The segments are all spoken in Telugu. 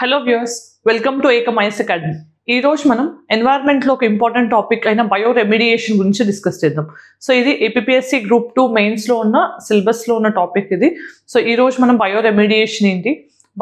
హలో వ్యూయర్స్, వెల్కమ్ టు ఏకమైస్ అకాడమీ. ఈ రోజు మనం ఎన్వైరన్మెంట్లో ఒక ఇంపార్టెంట్ టాపిక్ అయిన బయో రెమిడియేషన్ గురించి డిస్కస్ చేద్దాం. సో ఇది ఏపీఎస్సి గ్రూప్ 2 మెయిన్స్లో ఉన్న సిలబస్లో ఉన్న టాపిక్ ఇది. సో ఈ రోజు మనం బయో రెమిడియేషన్ ఏంటి,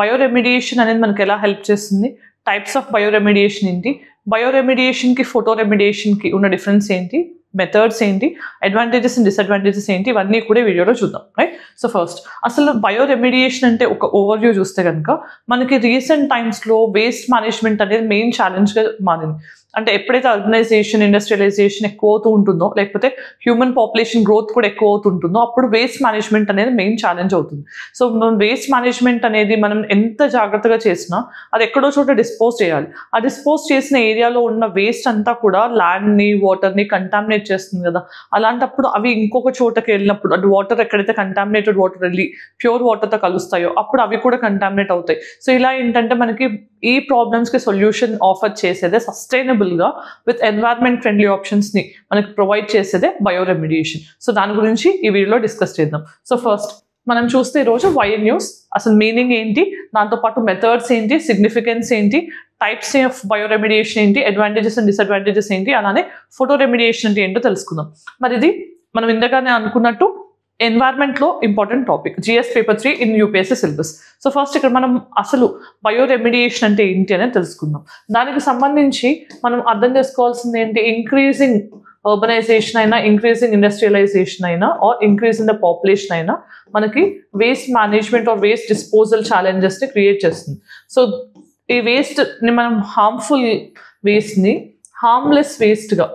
బయో రెమిడియేషన్ అనేది మనకి ఎలా హెల్ప్ చేస్తుంది, టైప్స్ ఆఫ్ బయో రెమిడియేషన్ ఏంటి, బయో రెమిడియేషన్కి ఫోటో రెమిడియేషన్కి ఉన్న డిఫరెన్స్ ఏంటి, మెథడ్స్ ఏంటి, అడ్వాంటేజెస్ అండ్ డిసడ్వాంటేజెస్ ఏంటి, ఇవన్నీ కూడా వీడియోలో చూద్దాం. రైట్. సో ఫస్ట్ అసలు బయో రెమిడియేషన్ అంటే ఒక ఓవర్వ్యూ చూస్తే కనుక మనకి రీసెంట్ టైమ్స్లో వేస్ట్ మేనేజ్మెంట్ అనేది మెయిన్ ఛాలెంజ్గా మారింది. అంటే ఎప్పుడైతే అర్బనైజేషన్, ఇండస్ట్రియలైజేషన్ ఎక్కువ అవుతూ ఉంటుందో, లేకపోతే హ్యూమన్ పాపులేషన్ గ్రోత్ కూడా ఎక్కువ అవుతుంటుందో, అప్పుడు వేస్ట్ మేనేజ్మెంట్ అనేది మెయిన్ ఛాలెంజ్ అవుతుంది. సో మనం వేస్ట్ మేనేజ్మెంట్ అనేది మనం ఎంత జాగ్రత్తగా చేసినా అది ఎక్కడో చోట డిస్పోజ్ చేయాలి. ఆ డిస్పోజ్ చేసిన ఏరియాలో ఉన్న వేస్ట్ అంతా కూడా ల్యాండ్ని, వాటర్ని కంటామినేట్ చేస్తుంది కదా. అలాంటప్పుడు అవి ఇంకొక చోటకి వెళ్ళినప్పుడు, అంటే వాటర్ ఎక్కడైతే కంటామినేటెడ్ వాటర్ వెళ్ళి ప్యూర్ వాటర్తో కలుస్తాయో అప్పుడు అవి కూడా కంటామినేట్ అవుతాయి. సో ఇలా ఏంటంటే మనకి ఈ ప్రాబ్లమ్స్కి సొల్యూషన్ ఆఫర్ చేసేదే సస్టైనబుల్గా విత్ ఎన్వైరన్మెంట్ ఫ్రెండ్లీ ఆప్షన్స్ని మనకి ప్రొవైడ్ చేసేదే బయో రెమిడియేషన్. సో దాని గురించి ఈ వీడియోలో డిస్కస్ చేద్దాం. సో ఫస్ట్ మనం చూస్తే ఈరోజు వై న్యూస్ అసలు మీనింగ్ ఏంటి, దాంతోపాటు మెథడ్స్ ఏంటి, సిగ్నిఫికెన్స్ ఏంటి, టైప్స్ ఆఫ్ బయో రెమిడియేషన్ ఏంటి, అడ్వాంటేజెస్ అండ్ డిసడ్వాంటేజెస్ ఏంటి, అలానే ఫోటో రెమిడియేషన్ అంటే ఏంటో తెలుసుకుందాం. మరి ఇది మనం ఇంతగానే అనుకున్నట్టు ఎన్వైరన్మెంట్లో important topic, GS paper 3 in UPSC syllabus. So first ఇక్కడ మనం అసలు బయో రెమిడియేషన్ అంటే ఏంటి అనేది తెలుసుకుందాం. దానికి సంబంధించి మనం అర్థం చేసుకోవాల్సింది ఏంటి, ఇంక్రీజింగ్ urbanization అయినా, ఇంక్రీజింగ్ ఇండస్ట్రియలైజేషన్ అయినా, or increase in the population అయినా మనకి waste management or waste disposal ఛాలెంజెస్ని క్రియేట్ చేస్తుంది. సో ఈ వేస్ట్ని మనం హార్మ్ఫుల్ వేస్ట్ని హార్మ్లెస్ వేస్ట్గా,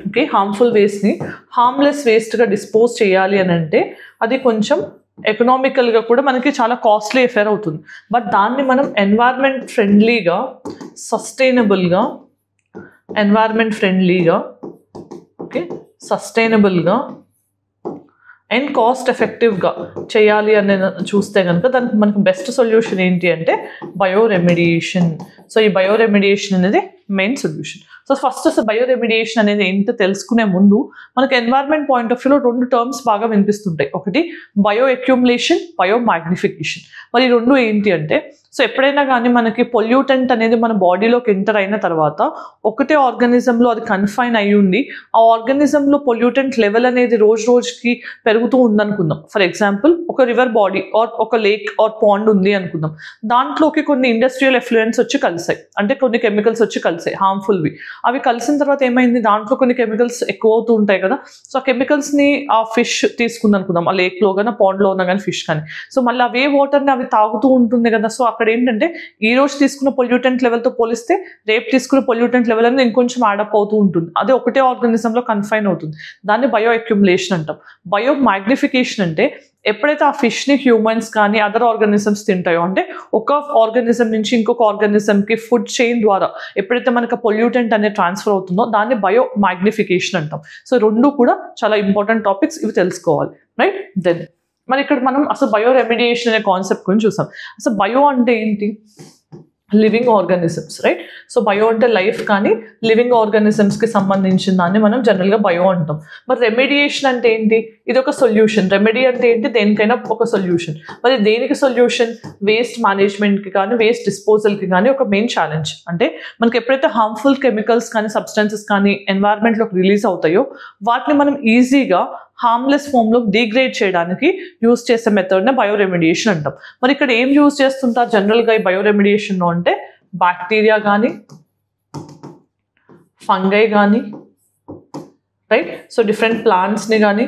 ఓకే, హార్మ్ఫుల్ వేస్ట్ని హార్మ్లెస్ వేస్ట్గా డిస్పోజ్ చేయాలి అని అంటే అది కొంచెం ఎకనామికల్గా కూడా మనకి చాలా కాస్ట్లీ అఫేర్ అవుతుంది. బట్ దాన్ని మనం ఎన్వైరన్మెంట్ ఫ్రెండ్లీగా, సస్టైనబుల్గా, ఎన్వైరన్మెంట్ ఫ్రెండ్లీగా, ఓకే, సస్టైనబుల్గా అండ్ కాస్ట్ ఎఫెక్టివ్గా చేయాలి అని చూస్తే కనుక దానికి మనకు బెస్ట్ సొల్యూషన్ ఏంటి అంటే బయో రెమిడియేషన్. సో ఈ బయో రెమిడియేషన్ అనేది మెయిన్ సొల్యూషన్. సో ఫస్ట్ అసలు బయో రెమిడియేషన్ అనేది ఏంటో తెలుసుకునే ముందు మనకి ఎన్వైరన్మెంట్ పాయింట్ ఆఫ్ వ్యూలో 2 టర్మ్స్ బాగా వినిపిస్తుంటాయి. ఒకటి బయో అక్యుములేషన్, బయో మ్యాగ్నిఫికేషన్. మరి ఈ 2 ఏంటి అంటే, సో ఎప్పుడైనా కానీ మనకి పొల్యూటెంట్ అనేది మన బాడీలోకి ఎంటర్ అయిన తర్వాత ఒకటే ఆర్గానిజంలో అది కన్ఫైన్ అయ్యి ఉండి ఆ ఆర్గానిజంలో పొల్యూటెంట్ లెవెల్ అనేది రోజు రోజుకి పెరుగుతూ ఉందనుకుందాం. ఫర్ ఎగ్జాంపుల్ ఒక రివర్ బాడీ ఆర్ ఒక లేక్ ఆర్ పాండ్ ఉంది అనుకుందాం. దాంట్లోకి కొన్ని ఇండస్ట్రియల్ ఎఫ్లూయెంట్స్ వచ్చి కలిసాయి, అంటే కొన్ని కెమికల్స్ వచ్చి కలిసాయి హార్మ్ఫుల్వి. అవి కలిసిన తర్వాత ఏమైంది, దాంట్లో కొన్ని కెమికల్స్ ఎక్కువ అవుతూ ఉంటాయి కదా. సో ఆ కెమికల్స్ని ఆ ఫిష్ తీసుకుంది అనుకుందాం, ఆ లేక్లో కానీ పాండ్లో ఉన్నా కానీ ఫిష్ కానీ. సో మళ్ళీ అవే వాటర్ని అవి తాగుతూ ఉంటుంది కదా. సో అక్కడ ఏంటంటే ఈ రోజు తీసుకున్న పొల్యూటెంట్ లెవెల్తో పోలిస్తే రేపు తీసుకున్న పొల్యూటెంట్ లెవెల్ అనేది ఇంకొంచెం యాడప్ అవుతూ ఉంటుంది. అదే ఒకటే ఆర్గానిజంలో కన్ఫైన్ అవుతుంది. దాన్ని బయో అక్యుములేషన్ అంటాం. బయో మ్యాగ్నిఫికేషన్ అంటే ఎప్పుడైతే ఆ ఫిష్ని హ్యూమన్స్ కానీ అదర్ ఆర్గానిజమ్స్ తింటాయో, అంటే ఒక ఆర్గానిజం నుంచి ఇంకొక ఆర్గానిజంకి ఫుడ్ చైన్ ద్వారా ఎప్పుడైతే మనకు పొల్యూటెంట్ అనేది ట్రాన్స్ఫర్ అవుతుందో దాన్ని బయో మ్యాగ్నిఫికేషన్ అంటాం. సో 2 కూడా చాలా ఇంపార్టెంట్ టాపిక్స్, ఇవి తెలుసుకోవాలి. రైట్. దెన్ మరి ఇక్కడ మనం అసలు బయో రెమిడియేషన్ అనే కాన్సెప్ట్ గురించి చూసాం. అసలు బయో అంటే ఏంటి, living organisms. Right. So bio అంటే లైఫ్ కానీ లివింగ్ ఆర్గానిజమ్స్కి సంబంధించిన దాన్ని మనం జనరల్గా బయో అంటాం. మరి రెమిడియేషన్ అంటే ఏంటి, ఇది ఒక సొల్యూషన్. రెమెడీ అంటే ఏంటి, దేనికైనా ఒక సొల్యూషన్. మరి దేనికి సొల్యూషన్, వేస్ట్ మేనేజ్మెంట్కి కానీ వేస్ట్ డిస్పోజల్కి కానీ ఒక మెయిన్ ఛాలెంజ్. అంటే మనకి ఎప్పుడైతే హార్మ్ఫుల్ కెమికల్స్ కానీ సబ్స్టెన్సెస్ కానీ ఎన్వైరన్మెంట్లోకి రిలీజ్ అవుతాయో వాటిని మనం ఈజీగా హార్మ్లెస్ ఫామ్లో డిగ్రేడ్ చేయడానికి యూజ్ చేసే మెథడ్నే బయో రెమిడియేషన్ అంటాం. మరి ఇక్కడ ఏం యూజ్ చేస్తుంటారు జనరల్గా ఈ బయో రెమిడియేషన్లో అంటే బ్యాక్టీరియా కానీ, ఫంగై కానీ, రైట్. సో డిఫరెంట్ ప్లాంట్స్ని కానీ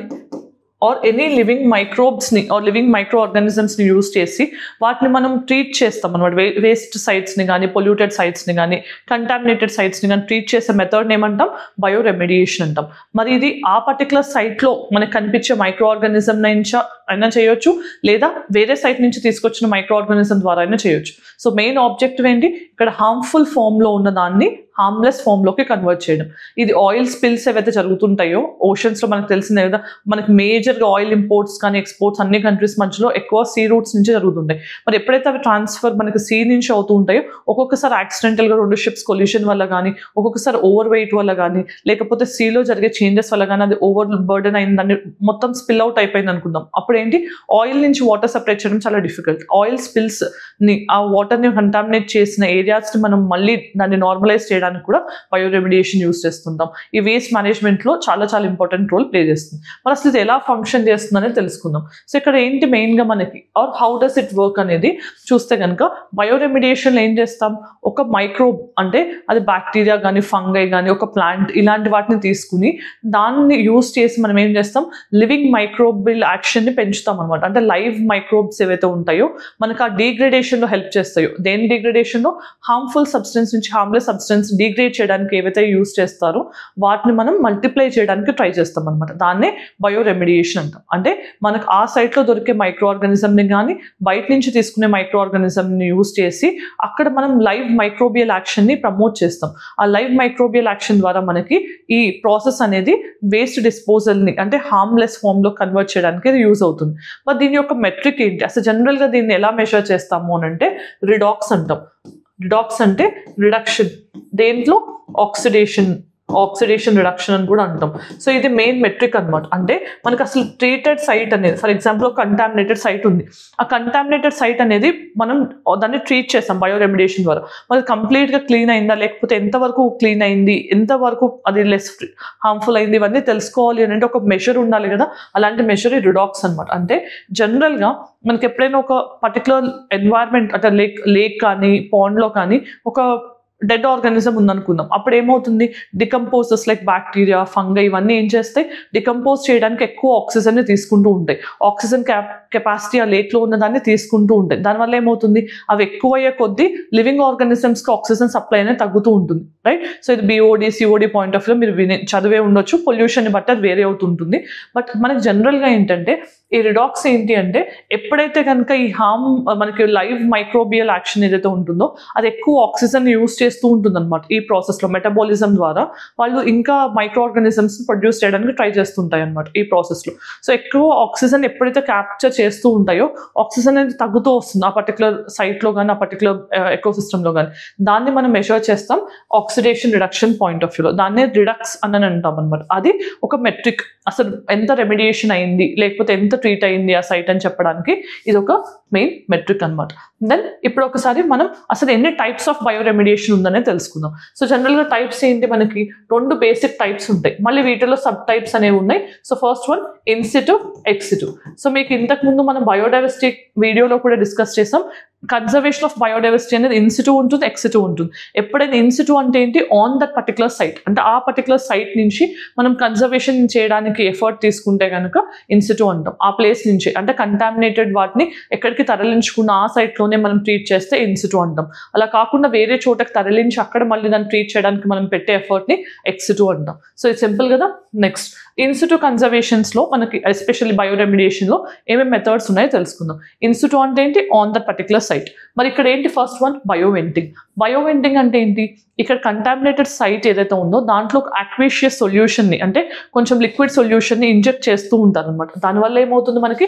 ఆర్ ఎనీ లివింగ్ మైక్రోబ్స్ని ఆర్ లివింగ్ మైక్రో ఆర్గానిజమ్స్ని యూజ్ చేసి వాటిని మనం ట్రీట్ చేస్తాం అనమాట. వేస్ట్ సైట్స్ని కానీ, పొల్యూటెడ్ సైట్స్ని కానీ, కంటామినేటెడ్ సైట్స్ని కానీ ట్రీట్ చేసే మెథడ్ని ఏమంటాం, బయో రెమిడియేషన్ అంటాం. మరి ఇది ఆ పర్టికులర్ సైట్లో మనకు కనిపించే మైక్రో ఆర్గానిజం నుంచి అయినా చేయొచ్చు, లేదా వేరే సైట్ నుంచి తీసుకొచ్చిన మైక్రో ఆర్గానిజం ద్వారా అయినా చేయొచ్చు. సో మెయిన్ ఆబ్జెక్టివ్ ఏంటి, ఇక్కడ ఇక్కడ హార్మ్ఫుల్ ఫామ్లో ఉన్న దాన్ని హార్మ్లెస్ ఫామ్లోకి కన్వర్ట్ చేయడం. ఇది ఆయిల్ స్పిల్స్ ఏవైతే జరుగుతుంటాయో ఓషన్స్లో మనకు తెలిసిందే కదా, మనకి మేజర్గా ఆయిల్ ఇంపోర్ట్స్ కానీ ఎక్స్పోర్ట్స్ అన్ని కంట్రీస్ మధ్యలో ఎక్కువ సీ రూట్స్ నుంచి జరుగుతుంటాయి. మరి ఎప్పుడైతే అవి ట్రాన్స్ఫర్ మనకి సీ నుంచి అవుతూ ఉంటాయో ఒక్కొక్కసారి యాక్సిడెంటల్గా 2 షిప్స్ కొల్యూషన్ వల్ల కానీ, ఒక్కొక్కసారి ఓవర్ వెయిట్ వల్ల కానీ, లేకపోతే సీలో జరిగే చేంజెస్ వల్ల కానీ అది ఓవర్ బర్డెన్ అయిందని మొత్తం స్పిల్ అవుట్ అయిపోయింది అనుకుందాం. అప్పుడు ఏంటి, ఆయిల్ నుంచి వాటర్ సెపరేట్ చేయడం చాలా డిఫికల్ట్. ఆయిల్ స్పిల్స్ని ఆ వాటర్ని కంటామినేట్ చేసిన ఏరియాస్ని మనం మళ్ళీ దాన్ని నార్మలైజ్ చేయడానికి కూడా బయో రెమిడియేషన్ యూస్ చేస్తుంటాం. ఈ వేస్ట్ మేనేజ్మెంట్లో చాలా చాలా ఇంపార్టెంట్ రోల్ ప్లే చేస్తుంది. మరి అసలు ఇది ఎలా ఫంక్షన్ చేస్తుంది అనేది తెలుసుకుందాం. సో ఇక్కడ ఏంటి మెయిన్గా మనకి ఆర్ హౌ డస్ ఇట్ వర్క్ అనేది చూస్తే కనుక, బయో రెమిడియేషన్లో ఏం చేస్తాం, ఒక మైక్రోబ్ అంటే అది బ్యాక్టీరియా కానీ ఫంగై కానీ ఒక ప్లాంట్ ఇలాంటి వాటిని తీసుకుని దాన్ని యూస్ చేసి మనం ఏం చేస్తాం, లివింగ్ మైక్రోబియల్ యాక్షన్ని పెంచుతాం అనమాట. అంటే లైవ్ మైక్రోబ్స్ ఏవైతే ఉంటాయో మనకు ఆ డీగ్రేడేషన్లో హెల్ప్ చేస్తాయో, దేని డీగ్రేడేషన్లో, హార్మ్ఫుల్ సబ్స్టెన్స్ నుంచి హార్మ్లెస్ సబ్స్టెన్స్ డీగ్రేడ్ చేయడానికి ఏవైతే యూస్ చేస్తారో వాటిని మనం మల్టిప్లై చేయడానికి ట్రై చేస్తాం అనమాట. దాన్నే బయో రెమిడియేషన్ అంటాం. అంటే మనకు ఆ సైట్లో దొరికే మైక్రో ఆర్గానిజంని కానీ బయట నుంచి తీసుకునే మైక్రో ఆర్గానిజంని యూస్ చేసి అక్కడ మనం లైవ్ మైక్రోబియల్ యాక్షన్ని ప్రమోట్ చేస్తాం. ఆ లైవ్ మైక్రోబియల్ యాక్షన్ ద్వారా మనకి ఈ ప్రాసెస్ అనేది వేస్ట్ డిస్పోజల్ని అంటే హార్మ్లెస్ ఫామ్లో కన్వర్ట్ చేయడానికి ఇది యూజ్ అవుతుంది. మరి దీని యొక్క మెట్రిక్ ఏంటి, అసలు జనరల్గా దీన్ని ఎలా మెజర్ చేస్తాము అని అంటే రిడాక్స్ అంటాం. రిడాక్స్ అంటే రిడక్షన్, దేంట్లో ఆక్సిడేషన్ రిడక్షన్ అని కూడా అంటాం. సో ఇది మెయిన్ మెట్రిక్ అనమాట. అంటే మనకు అసలు ట్రీటెడ్ సైట్ అనేది, ఫర్ ఎగ్జాంపుల్ కంటామినేటెడ్ సైట్ ఉంది, ఆ కంటామినేటెడ్ సైట్ అనేది మనం దాన్ని ట్రీట్ చేస్తాం బయో రెమిడియేషన్ ద్వారా. మరి కంప్లీట్గా క్లీన్ అయిందా, లేకపోతే ఎంతవరకు క్లీన్ అయింది, ఎంతవరకు అది లెస్ హార్మ్ఫుల్ అయింది, ఇవన్నీ తెలుసుకోవాలి అని అంటే ఒక మెషర్ ఉండాలి కదా. అలాంటి మెషర్ రిడాక్స్ అనమాట. అంటే జనరల్గా మనకి ఎప్పుడైనా ఒక పర్టికులర్ ఎన్వైర్న్మెంట్ అంటే లేక్ కానీ పాండ్లో కానీ ఒక డెడ్ ఆర్గానిజం ఉందనుకుందాం. అప్పుడు ఏమవుతుంది, డికంపోజర్స్ లైక్ బ్యాక్టీరియా ఫంగై ఇవన్నీ ఏం చేస్తాయి, డికంపోజ్ చేయడానికి ఎక్కువ ఆక్సిజన్ని తీసుకుంటూ ఉంటాయి. ఆక్సిజన్ కెపాసిటీ ఆ లేక్లో ఉన్నదాన్ని తీసుకుంటూ ఉంటాయి. దానివల్ల ఏమవుతుంది, అవి ఎక్కువ అయ్యే కొద్దీ లివింగ్ ఆర్గానిజమ్స్కి ఆక్సిజన్ సప్లై అనేది తగ్గుతూ ఉంటుంది, రైట్. సో ఇది BOD COD point of view మీరు చదివే ఉండొచ్చు, పొల్యూషన్ని బట్టి అది వేరే అవుతుంటుంది. బట్ మనకి జనరల్గా ఏంటంటే ఈ రిడాక్స్ ఏంటి అంటే, ఎప్పుడైతే కనుక ఈ మనకి లైవ్ మైక్రోబియల్ యాక్షన్ ఏదైతే ఉంటుందో అది ఎక్కువ ఆక్సిజన్ యూస్ చేస్తూ ఉంటుంది అనమాట. ఈ ప్రాసెస్లో మెటబాలిజం ద్వారా వాళ్ళు ఇంకా మైక్రో ఆర్గానిజమ్స్ ప్రొడ్యూస్ చేయడానికి ట్రై చేస్తుంటాయి అనమాట ఈ ప్రాసెస్లో. సో ఎక్కువ ఆక్సిజన్ ఎప్పుడైతే క్యాప్చర్ చేస్తూ ఉంటాయో ఆక్సిజన్ అనేది తగ్గుతూ వస్తుంది ఆ పర్టికులర్ సైట్లో కానీ ఆ పర్టికులర్ ఎకోసిస్టంలో కానీ. దాన్ని మనం మెజర్ చేస్తాం ఆక్సిడేషన్ రిడక్షన్ పాయింట్ ఆఫ్ వ్యూలో. దాన్నే రిడక్స్ అని అంటాం అనమాట. అది ఒక మెట్రిక్, అసలు ఎంత రెమిడియేషన్ అయింది లేకపోతే ఎంత ట్రీట్ అయింది ఆ సైట్ అని చెప్పడానికి ఇది ఒక మెయిన్ మెట్రిక్ అనమాట. దెన్ ఇప్పుడు ఒకసారి మనం అసలు ఎన్ని టైప్స్ ఆఫ్ బయో రెమిడియేషన్ ఉందనే తెలుసుకుందాం. సో జనరల్గా టైప్స్ ఏంటి, మనకి 2 బేసిక్ టైప్స్ ఉంటాయి, మళ్ళీ వీటిలో సబ్ టైప్స్ అనేవి ఉన్నాయి. So first one in situ, ex situ. So మీకు ఇంతకుముందు మనం బయోడైవర్సిటీ వీడియోలో కూడా డిస్కస్ చేసాం. కన్జర్వేషన్ ఆఫ్ బయోడైవర్సిటీ అనేది ఇన్సిటు ఉంటుంది, ఎక్సిటు ఉంటుంది. ఎప్పుడైనా ఇన్సిటు అంటే ఏంటి, ఆన్ దట్ పర్టికులర్ సైట్, అంటే ఆ పర్టికులర్ సైట్ నుంచి మనం కన్జర్వేషన్ చేయడానికి ఎఫర్ట్ తీసుకుంటే కనుక ఇన్సిటు అంటాం. ఆ ప్లేస్ నుంచి అంటే కంటామినేటెడ్ వాటిని ఎక్కడికి తరలించుకున్న ఆ సైట్లోనే మనం ట్రీట్ చేస్తే ఇన్సిటు అంటాం. అలా కాకుండా వేరే చోటకి తరలించి అక్కడ మళ్ళీ దాన్ని ట్రీట్ చేయడానికి మనం పెట్టే ఎఫర్ట్ని ఎక్సిటు అంటాం. సో ఇది సింపుల్ కదా. నెక్స్ట్ ఇన్సిటు కన్జర్వేషన్స్లో మనకి ఎస్పెషల్లీ బయో రెమిడియేషన్లో ఏమేమి మెథడ్స్ ఉన్నాయో తెలుసుకుందాం. ఇన్సిటు అంటే ఏంటి, ఆన్ దట్ పర్టికులర్ సైట్. మరి ఇక్కడ ఏంటి, ఫస్ట్ వన్ బయోవెంటింగ్. బయోవెంటింగ్ అంటే ఏంటి, ఇక్కడ కంటామినేటెడ్ సైట్ ఏదైతే ఉందో దాంట్లో అక్వేషియస్ సొల్యూషన్ని అంటే కొంచెం లిక్విడ్ సొల్యూషన్ని ఇంజెక్ట్ చేస్తూ ఉంటారు అనమాట. దానివల్ల ఏమవుతుంది, మనకి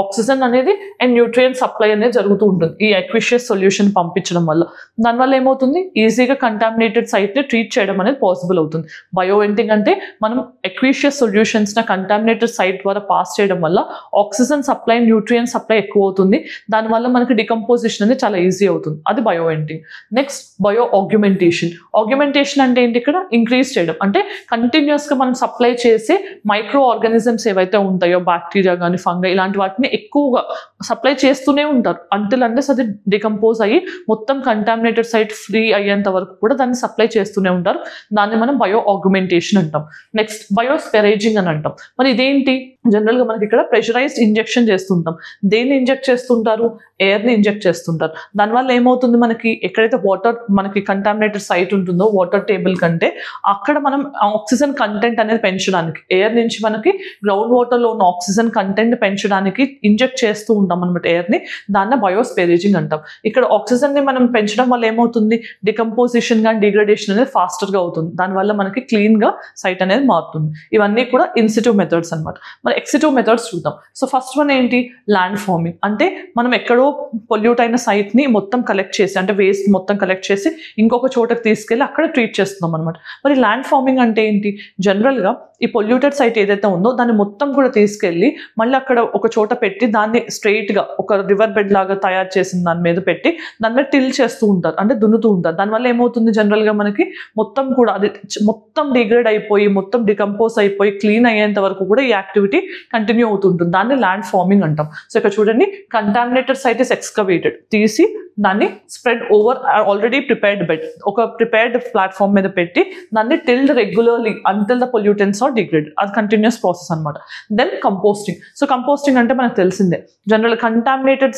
ఆక్సిజన్ అనేది అండ్ న్యూట్రియన్ సప్లై అనేది జరుగుతూ ఉంటుంది ఈ అక్వేషియస్ సొల్యూషన్ పంపించడం వల్ల. దానివల్ల ఏమవుతుంది, ఈజీగా కంటామినేటెడ్ సైట్ని ట్రీట్ చేయడం అనేది పాసిబుల్ అవుతుంది. బయోవెంటింగ్ అంటే మనం అక్వేషియస్ సొల్యూషన్స్ని కంటామినేటెడ్ సైట్ ద్వారా పాస్ చేయడం వల్ల ఆక్సిజన్ సప్లై న్యూట్రియన్ సప్లై ఎక్కువ అవుతుంది. దానివల్ల మనకి డికంపోజిషన్ అనేది చాలా ఈజీ అవుతుంది. అది bioventing. Next bio augmentation. Augmentation అంటే ఏంటి, ఇక్కడ ఇంక్రీజ్ చేయడం అంటే కంటిన్యూస్గా మనం సప్లై చేసే మైక్రో ఆర్గానిజమ్స్ ఏవైతే ఉంటాయో బ్యాక్టీరియా కానీ ఫంగై ఇలాంటి వాటిని ఎక్కువగా సప్లై చేస్తూనే ఉంటారు అంటిల్ అంటే అది డికంపోజ్ అయ్యి మొత్తం కంటామినేటెడ్ సైట్ ఫ్రీ అయ్యేంత వరకు కూడా దాన్ని సప్లై చేస్తూనే ఉంటారు. దాన్ని మనం బయో ఆగ్యుమెంటేషన్ అంటాం. నెక్స్ట్ బయోస్పెరేజింగ్ అని అంటాం. మరి ఇదేంటి, జనరల్గా మనకి ఇక్కడ ప్రెషరైజ్డ్ ఇంజెక్షన్ చేస్తుంటాం. దేన్ని ఇంజెక్ట్ చేస్తుంటారు, ఎయిర్ని ఇంజెక్ట్ చేస్తుంటారు. దానివల్ల ఏమవుతుంది, మనకి ఎక్కడైతే వాటర్ మనకి కంటామినేటెడ్ సైట్ ఉంటుందో వాటర్ టేబుల్ కంటే అక్కడ మనం ఆక్సిజన్ కంటెంట్ అనేది పెంచడానికి, ఎయిర్ నుంచి మనకి గ్రౌండ్ వాటర్లో ఉన్న ఆక్సిజన్ కంటెంట్ పెంచడానికి ఇంజెక్ట్ చేస్తూ ఉంటాం అనమాట ఎయిర్ని. దాన్ని బయోస్పేరేజింగ్ అంటాం. ఇక్కడ ఆక్సిజన్ని మనం పెంచడం వల్ల ఏమవుతుంది, డికంపోజిషన్ కానీ డిగ్రేడేషన్ అనేది ఫాస్టర్గా అవుతుంది. దానివల్ల మనకి క్లీన్గా సైట్ అనేది మారుతుంది. ఇవన్నీ కూడా ఇన్సిటివ్ మెథడ్స్ అనమాట. మరి ఎక్సిటివ్ మెథడ్స్ చూద్దాం. సో ఫస్ట్ వన్ ఏంటి, ల్యాండ్ ఫార్మింగ్. అంటే మనం ఎక్కడో పొల్యూట్ అయిన సైట్ని మొత్తం కలెక్ట్ చేసి, అంటే వేస్ట్ మొత్తం కలెక్ట్ చేసి ఇంకొక చోటకి తీసుకెళ్ళి అక్కడ ట్రీట్ చేస్తున్నాం అనమాట. మరి ల్యాండ్ ఫార్మింగ్ అంటే ఏంటి, జనరల్గా ఈ పొల్యూటెడ్ సైట్ ఏదైతే ఉందో దాన్ని మొత్తం కూడా తీసుకెళ్ళి మళ్ళీ అక్కడ ఒక చోట పెట్టి దాన్ని స్ట్రైట్గా ఒక రివర్ బెడ్ లాగా తయారు చేసిన దాని మీద పెట్టి దాని మీద టిల్ చేస్తూ ఉంటారు, అంటే దున్నుతూ ఉంటారు. దానివల్ల ఏమవుతుంది, జనరల్గా మనకి మొత్తం కూడా అది మొత్తం డిగ్రేడ్ అయిపోయి మొత్తం డికంపోజ్ అయిపోయి క్లీన్ అయ్యేంత వరకు కూడా ఈ యాక్టివిటీ కంటిన్యూ అవుతుంటుంది. దాన్ని ల్యాండ్ ఫార్మింగ్ అంటాం. సో ఇక్కడ చూడండి, కంటామినేటెడ్ సైట్ ఇస్ ఎక్స్కవేటెడ్, తీసి దాన్ని spread over already prepared bed, ఒక ప్రిపేర్డ్ ప్లాట్ఫామ్ మీద పెట్టి దాన్ని tilled regularly until the pollutants are degrade. అది కంటిన్యూస్ ప్రాసెస్ అనమాట. Then composting. సో కంపోస్టింగ్ అంటే మనకు తెలిసిందే, general contaminated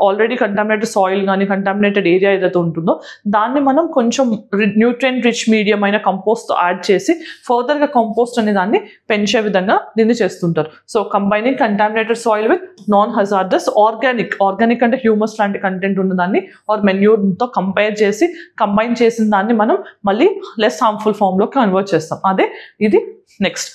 already contaminated soil కానీ కంటామినేటెడ్ ఏరియా ఏదైతే ఉంటుందో దాన్ని మనం కొంచెం న్యూట్రియంట్ రిచ్ మీడియం అయిన కంపోస్ట్ యాడ్ చేసి ఫర్దర్గా కంపోస్ట్ అనే దాన్ని పెంచే విధంగా దీన్ని చేస్తుంటారు. So combining contaminated soil with non hazardous organic అంటే హ్యూమస్ లాంటి కంటెంట్ ఉన్న దాన్ని ఆర్ మెన్యూర్తో కంబైన్ చేసిన దాన్ని మనం మళ్ళీ లెస్ హార్మ్ఫుల్ ఫామ్లో కన్వర్ట్ చేస్తాం. అదే ఇది. నెక్స్ట్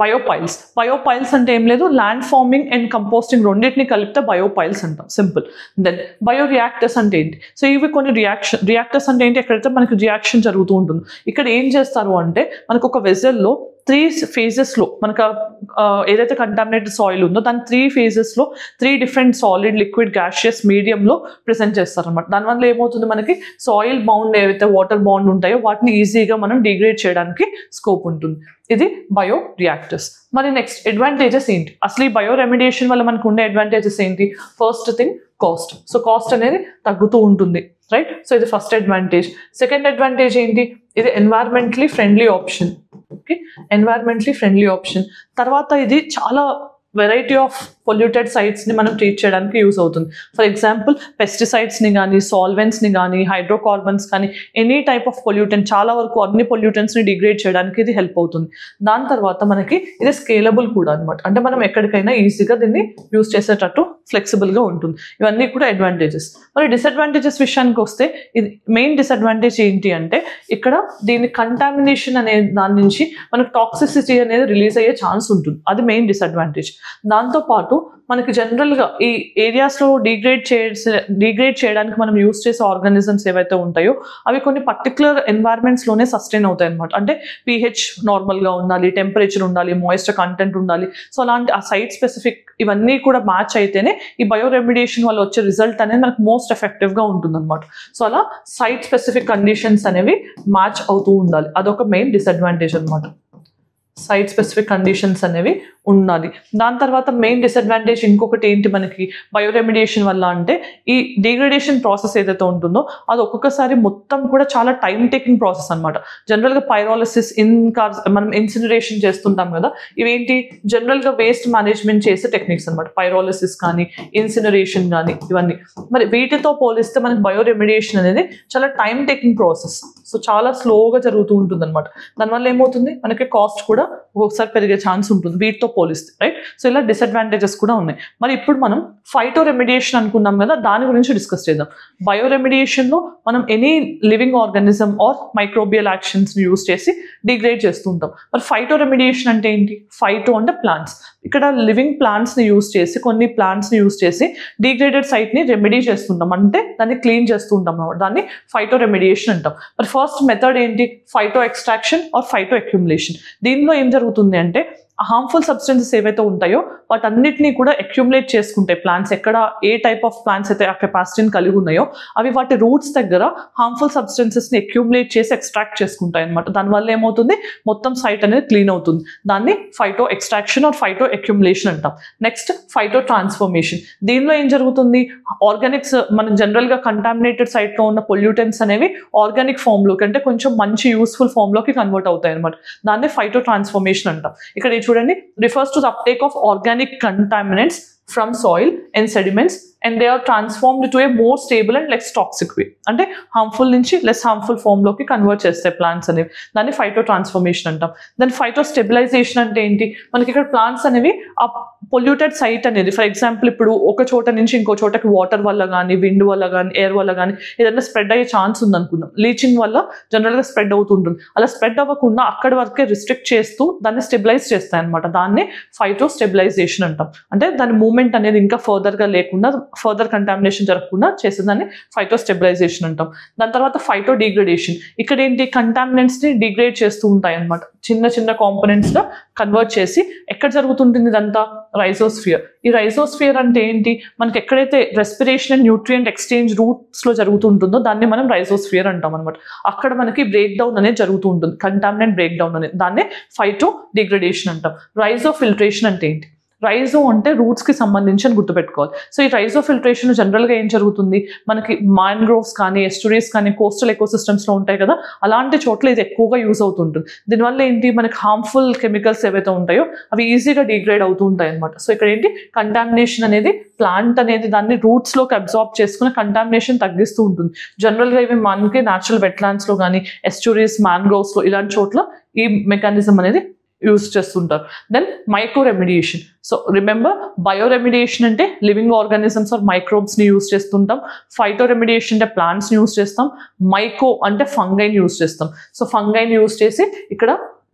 బయోపైల్స్ అంటే ఏం లేదు, ల్యాండ్ ఫార్మింగ్ అండ్ కంపోస్టింగ్ రెండింటిని కలిపితే బయోపైల్స్ అంటాం, సింపుల్. దెన్ బయోరియాక్టర్స్ అంటే ఏంటి, సో ఇవి కొన్ని రియాక్టర్స్ అంటే ఏంటి, ఎక్కడైతే మనకి రియాక్షన్ జరుగుతూ ఉంటుంది. ఇక్కడ ఏం చేస్తారు అంటే మనకు ఒక వెజల్లో 3 phases మనకు ఏదైతే కంటామినేటెడ్ సాయిల్ ఉందో దాని 3 phases 3 different solid liquid gaseous మీడియంలో ప్రెజెంట్ చేస్తారనమాట. దానివల్ల ఏమవుతుంది, మనకి సాయిల్ బౌండ్ ఏవైతే వాటర్ బౌండ్ ఉంటాయో వాటిని ఈజీగా మనం డిగ్రేడ్ చేయడానికి స్కోప్ ఉంటుంది. ఇది బయో రియాక్టర్స్. మరి నెక్స్ట్ అడ్వాంటేజెస్ ఏంటి, అసలు ఈ బయో రెమిడియేషన్ వల్ల మనకు ఉండే అడ్వాంటేజెస్ ఏంటి. First thing cost. So cost అనేది తగ్గుతూ ఉంటుంది, రైట్. సో ఇది ఫస్ట్ అడ్వాంటేజ్. సెకండ్ అడ్వాంటేజ్ ఏంటి, ఇది ఎన్వైర్మెంటలీ friendly option. Okay, ఎన్వైర్మెంటలీ friendly option. తర్వాత ఇది చాలా వెరైటీ ఆఫ్ పొల్యూటెడ్ సైట్స్ని మనం ట్రీట్ చేయడానికి యూస్ అవుతుంది. ఫర్ ఎగ్జాంపుల్ పెస్టిసైడ్స్ని కానీ సాల్వెంట్స్ని కానీ హైడ్రోకార్బన్స్ కానీ ఎనీ టైప్ ఆఫ్ పొల్యూటెంట్, చాలా వరకు అన్ని పొల్యూటెంట్స్ని డిగ్రేడ్ చేయడానికి ఇది హెల్ప్ అవుతుంది. దాని తర్వాత మనకి ఇది స్కేలబుల్ కూడా అనమాట, అంటే మనం ఎక్కడికైనా ఈజీగా దీన్ని యూస్ చేసేటట్టు ఫ్లెక్సిబుల్గా ఉంటుంది. ఇవన్నీ కూడా అడ్వాంటేజెస్. మరి డిసడ్వాంటేజెస్ విషయానికి వస్తే ఇది మెయిన్ డిసడ్వాంటేజ్ ఏంటి అంటే ఇక్కడ దీని కంటామినేషన్ అనే దాని నుంచి మనకు టాక్సిసిటీ అనేది రిలీజ్ అయ్యే ఛాన్స్ ఉంటుంది, అది మెయిన్ డిసడ్వాంటేజ్. దాంతోపాటు మనకి జనరల్గా ఈ ఏరియాస్లో డిగ్రేడ్ చేయడానికి మనం యూస్ చేసే ఆర్గానిజమ్స్ ఏవైతే ఉంటాయో అవి కొన్ని పర్టికులర్ ఎన్వైర్మెంట్స్లోనే సస్టైన్ అవుతాయి అనమాట. అంటే pH నార్మల్గా ఉండాలి, టెంపరేచర్ ఉండాలి, మాయిశ్చర్ కంటెంట్ ఉండాలి. సో అలాంటి ఆ సైట్ స్పెసిఫిక్ ఇవన్నీ కూడా మ్యాచ్ అయితేనే ఈ బయో రెమిడియేషన్ వల్ల వచ్చే రిజల్ట్ అనేది మనకు మోస్ట్ ఎఫెక్టివ్గా ఉంటుంది అనమాట. సో అలా సైట్ స్పెసిఫిక్ కండిషన్స్ అనేవి మ్యాచ్ అవుతూ ఉండాలి, అదొక మెయిన్ డిసడ్వాంటేజ్ అనమాట. సైట్ స్పెసిఫిక్ కండిషన్స్ అనేవి ఉండాలి. దాని తర్వాత మెయిన్ డిసడ్వాంటేజ్ ఇంకొకటి ఏంటి మనకి బయో రెమిడియేషన్ వల్ల అంటే ఈ డిగ్రేడేషన్ ప్రాసెస్ ఏదైతే ఉంటుందో అది ఒక్కొక్కసారి మొత్తం కూడా చాలా టైం టేకింగ్ ప్రాసెస్ అనమాట. జనరల్గా పైరాలిసిస్ మనం ఇన్సినరేషన్ చేస్తుంటాం కదా, ఇవేంటి జనరల్గా వేస్ట్ మేనేజ్మెంట్ చేసే టెక్నిక్స్ అనమాట. పైరాలిసిస్ కానీ ఇన్సినరేషన్ కానీ ఇవన్నీ. మరి వీటితో పోలిస్తే మనకి బయో రెమిడియేషన్ అనేది చాలా టైం టేకింగ్ ప్రాసెస్, సో చాలా స్లోగా జరుగుతూ ఉంటుంది అనమాట. దానివల్ల ఏమవుతుంది, మనకి కాస్ట్ కూడా ఒకసారి పెరిగే ఛాన్స్ ఉంటుంది వీటితో పోలిస్తే, రైట్. సో ఇలా డిసడ్వాంటేజెస్ కూడా ఉన్నాయి. మరి ఇప్పుడు మనం ఫైటో రెమిడియేషన్ అనుకున్నాం కదా, దాని గురించి డిస్కస్ చేద్దాం. బయో రెమిడియేషన్లో మనం any living organism or microbial యాక్షన్స్ని యూస్ చేసి డిగ్రేడ్ చేస్తూ ఉంటాం. మరి ఫైటో రెమిడియేషన్ అంటే ఏంటి, ఫైటో అంటే ప్లాంట్స్. ఇక్కడ లివింగ్ ప్లాంట్స్ని యూస్ చేసి కొన్ని ప్లాంట్స్ని యూస్ చేసి డిగ్రేడెడ్ సైట్ని రెమిడీ చేస్తుంటాం, అంటే దాన్ని క్లీన్ చేస్తూ ఉంటాం అన్నమాట. దాన్ని ఫైటో రెమిడియేషన్ అంటాం. మరి ఫస్ట్ మెథడ్ ఏంటి, phyto extraction or phyto accumulation. దీనిలో ఏం జరుగుతుంది అంటే హార్మ్ఫుల్ సబ్స్టెన్సెస్ ఏవైతే ఉంటాయో వాటన్నిటినీ కూడా అక్యుములేట్ చేసుకుంటాయి ప్లాంట్స్. ఎక్కడ ఏ టైప్ ఆఫ్ ప్లాంట్స్ అయితే ఆ కెపాసిటీని కలిగి ఉన్నాయో అవి వాటి రూట్స్ దగ్గర హార్మ్ఫుల్ సబ్స్టెన్సెస్ని అక్యుములేట్ చేసి ఎక్స్ట్రాక్ట్ చేసుకుంటాయి అనమాట. దానివల్ల ఏమవుతుంది, మొత్తం సైట్ అనేది క్లీన్ అవుతుంది. దాన్ని phyto extraction or phyto accumulation అంటాం. Next phyto transformation. దీనిలో ఏం జరుగుతుంది, ఆర్గానిక్స్ మనం జనరల్గా కంటామినేటెడ్ సైట్లో ఉన్న పొల్యూటెంట్స్ అనేవి ఆర్గానిక్ ఫామ్లోకి, అంటే కొంచెం మంచి యూస్ఫుల్ ఫామ్లోకి కన్వర్ట్ అవుతాయి అనమాట. దాన్ని ఫైటో ట్రాన్స్ఫర్మేషన్ అంటాం. ఇక్కడ చూడండి, refers to the uptake of organic contaminants from soil and sediments, and they are transformed to a more stable and less toxic way. అంటే హార్మ్ఫుల్ నుంచి లెస్ హార్మ్ఫుల్ ఫామ్ లోకి కన్వర్ట్ చేస్తాయి ప్లాంట్స్ అనేవి. దాన్ని ఫైటో ట్రాన్స్ఫర్మేషన్ అంటాం. దాని ఫైటో స్టెబిలైజేషన్ అంటే ఏంటి, మనకి ఇక్కడ ప్లాంట్స్ అనేవి ఆ పొల్యూటెడ్ సైట్ అనేది, ఫర్ ఎగ్జాంపుల్ ఇప్పుడు ఒక చోట నుంచి ఇంకో చోటకి వాటర్ వల్ల కానీ, విండ్ వల్ల కానీ, ఎయిర్ వల్ల కానీ ఏదైనా స్ప్రెడ్ అయ్యే ఛాన్స్ ఉంది అనుకుందాం. లీచింగ్ వల్ల జనరల్గా స్ప్రెడ్ అవుతుంటుంది. అలా స్ప్రెడ్ అవ్వకుండా అక్కడి వరకే రిస్ట్రిక్ట్ చేస్తూ దాన్ని స్టెబిలైజ్ చేస్తాయి అనమాట. దాన్ని ఫైటో స్టెబిలైజేషన్ అంటాం. అంటే దాని మూవ్మెంట్ అనేది ఇంకా ఫర్దర్గా లేకుండా, ఫర్దర్ కంటామినేషన్ జరగకుండా చేసేదాన్ని ఫైటో స్టెబిలైజేషన్ అంటాం. దాని తర్వాత ఫైటో డిగ్రేడేషన్. ఇక్కడ ఏంటి, కంటామినెంట్స్ని డిగ్రేడ్ చేస్తూ ఉంటాయి అనమాట. చిన్న చిన్న కాంపోనెంట్స్గా కన్వర్ట్ చేసి ఎక్కడ జరుగుతుంటుంది ఇదంతా, రైజోస్ఫియర్. ఈ రైజోస్ఫియర్ అంటే ఏంటి, మనకి ఎక్కడైతే రెస్పిరేషన్ అండ్ న్యూట్రియంట్ ఎక్స్చేంజ్ రూట్స్లో జరుగుతుంటుందో దాన్ని మనం రైజోస్ఫియర్ అంటాం అనమాట. అక్కడ మనకి బ్రేక్ డౌన్ అనేది జరుగుతూ ఉంటుంది, కంటామినెంట్ బ్రేక్ డౌన్ అనేది, దాన్నే ఫైటో డిగ్రేడేషన్ అంటాం. రైజో ఫిల్ట్రేషన్ అంటే ఏంటి, రైజో అంటే రూట్స్కి సంబంధించి అని గుర్తుపెట్టుకోవాలి. సో ఈ రైజో ఫిల్ట్రేషన్ జనరల్గా ఏం జరుగుతుంది, మనకి మ్యాంగ్రోవ్స్ కానీ, ఎస్టరీస్ కానీ, కోస్టల్ ఎకోసిస్టమ్స్లో ఉంటాయి కదా, అలాంటి చోట్ల ఇది ఎక్కువగా యూజ్ అవుతుంటుంది. దీనివల్ల ఏంటి, మనకి హార్మ్ఫుల్ కెమికల్స్ ఏవైతే ఉంటాయో అవి ఈజీగా డిగ్రేడ్ అవుతూ ఉంటాయి అనమాట. సో ఇక్కడ ఏంటి, కంటామినేషన్ అనేది ప్లాంట్ అనేది దాన్ని రూట్స్లోకి అబ్జార్బ్ చేసుకుని కంటామినేషన్ తగ్గిస్తూ ఉంటుంది. జనరల్గా ఇవి మనకి న్యాచురల్ వెట్లాండ్స్లో కానీ, ఎస్టరీస్, మ్యాంగ్రోవ్స్లో ఇలాంటి చోట్ల ఈ మెకానిజం అనేది యూజ్ చేస్తుంటారు. Then microremediation. So remember, bioremediation అంటే లివింగ్ ఆర్గానిజమ్స్ ఆర్ మైక్రోబ్స్ని యూజ్ చేస్తుంటాం. ఫైటో రెమిడియేషన్ అంటే ప్లాంట్స్ని యూజ్ చేస్తాం. మైకో అంటే ఫంగైని యూజ్ చేస్తాం. సో ఫంగైని యూజ్ చేసి ఇక్కడ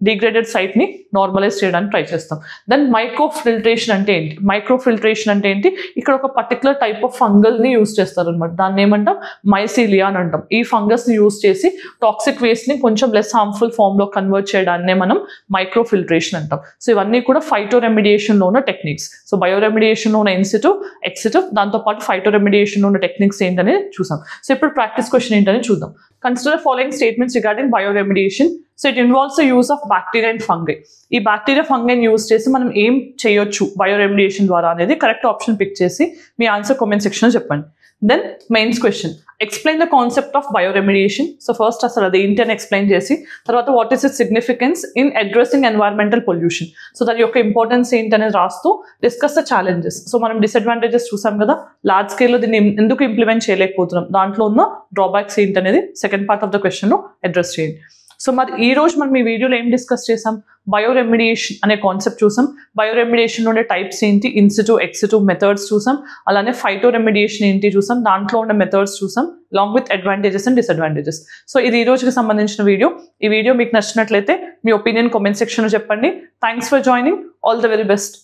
డిగ్రేడెడ్ సైట్ని నార్మలైజ్ చేయడానికి ట్రై చేస్తాం. దెన్ మైక్రో ఫిల్ట్రేషన్ అంటే ఏంటి, మైక్రో ఫిల్ట్రేషన్ అంటే ఏంటి, ఇక్కడ ఒక పర్టికులర్ టైప్ ఆఫ్ ఫంగల్ని యూజ్ చేస్తారు అనమాట. దాన్ని ఏమంటాం, మైసీలియా అని అంటాం. ఈ ఫంగస్ని యూజ్ చేసి టాక్సిక్ వేస్ట్ని కొంచెం లెస్ హార్మ్ఫుల్ ఫామ్లో కన్వర్ట్ చేయడాన్నే మనం మైక్రో ఫిల్ట్రేషన్ అంటాం. సో ఇవన్నీ కూడా ఫైటో రెమిడియేషన్లో ఉన్న టెక్నిక్స్. సో బయో రెమిడియేషన్లో ఉన్న ఇన్సిటివ్, ఎక్సిటివ్, దాంతోపాటు ఫైటో రెమిడియేషన్లో ఉన్న టెక్నిక్స్ ఏంటనేది చూసాం. సో ఇప్పుడు ప్రాక్టీస్ క్వశ్చన్ ఏంటని చూద్దాం. Consider following statements regarding bioremediation. So it involves the use of bacteria and fungi. ఈ బ్యాక్టీరియా ఫంగైని యూజ్ చేసి మనం ఏం చేయొచ్చు బయోరెమిడియేషన్ ద్వారా అనేది కరెక్ట్ ఆప్షన్ పిక్ చేసి మీ ఆన్సర్ కామెంట్ సెక్షన్లో చెప్పండి. Then mains question, explain the concept of bioremediation. So first అసలు అది ఏంటి అని ఎక్స్ప్లెయిన్ చేసి, తర్వాత what is it significance in addressing environmental pollution. So దాని యొక్క ఇంపార్టెన్స్ ఏంటి అనేది రాస్తూ డిస్కస్ ద ఛాలెంజెస్. సో మనం డిసడ్వాంటేజెస్ చూసాం కదా, లార్జ్ స్కేల్లో దీన్ని ఎందుకు ఇంప్లిమెంట్ చేయలేకపోతున్నాం, దాంట్లో ఉన్న డ్రాబ్యాక్స్ ఏంటి అనేది సెకండ్ పార్ట్ ఆఫ్ ద క్వశ్చన్లో అడ్రస్ చేయండి. సో మరి ఈ రోజు మనం ఈ వీడియోలో ఏం డిస్కస్ చేసాం, బయోరెమిడియేషన్ అనే కాన్సెప్ట్ చూసాం. బయోరెమిడియేషన్లో ఉండే టైప్స్ ఏంటి, ఇన్సిటివ్, ఎక్సిటివ్ మెథడ్స్ చూసాం. అలానే ఫైటో రెమిడియేషన్ ఏంటి చూసాం, దాంట్లో ఉండే మెథడ్స్ చూసాం, long with advantages and disadvantages. So ఇది ఈ రోజుకి సంబంధించిన వీడియో. ఈ వీడియో మీకు నచ్చినట్లయితే మీ ఒపీనియన్ కామెంట్ సెక్షన్లో చెప్పండి. Thanks for joining. All the very best.